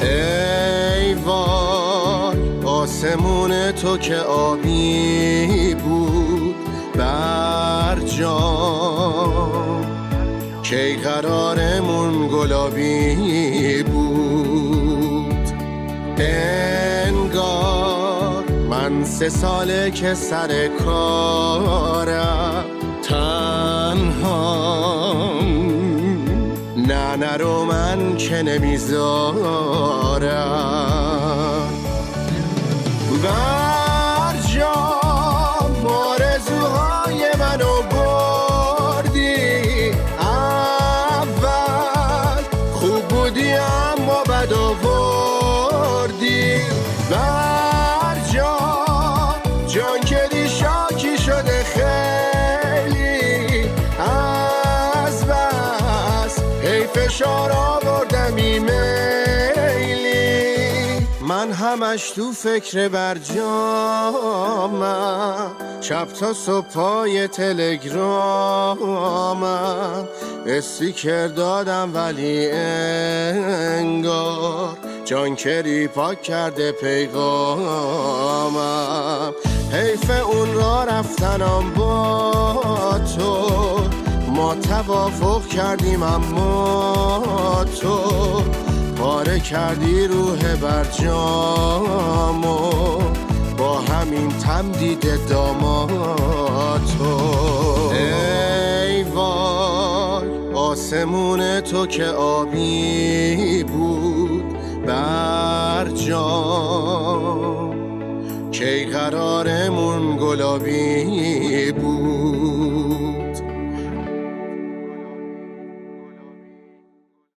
ای وای آسمون تو که آبی بود بر جان، کی قرارمون گلابی بود. انگار من 3 ساله که سر کارم تنهام، نه نرو من که نمیذارم. برجام آرزوهای منو بردی، اول خوب بودی اما بد آوردی. برجام جان که دی شاکی شده خیلی، از بس هی فشار آوردم ایمیلی. من همش تو فکر برجامم، شب تا صبح پای تلگرامم. استیکر دادم ولی انگار جان کری پاک کرده پیغامم. حیف اون را رفتنم با تو، ما توافق کردیم اما تو پاره کردی روح برجامو با همین تمدید داماتو. ای وای آسمون تو که آبی بود برجام، کی قرارمون گلابی بود.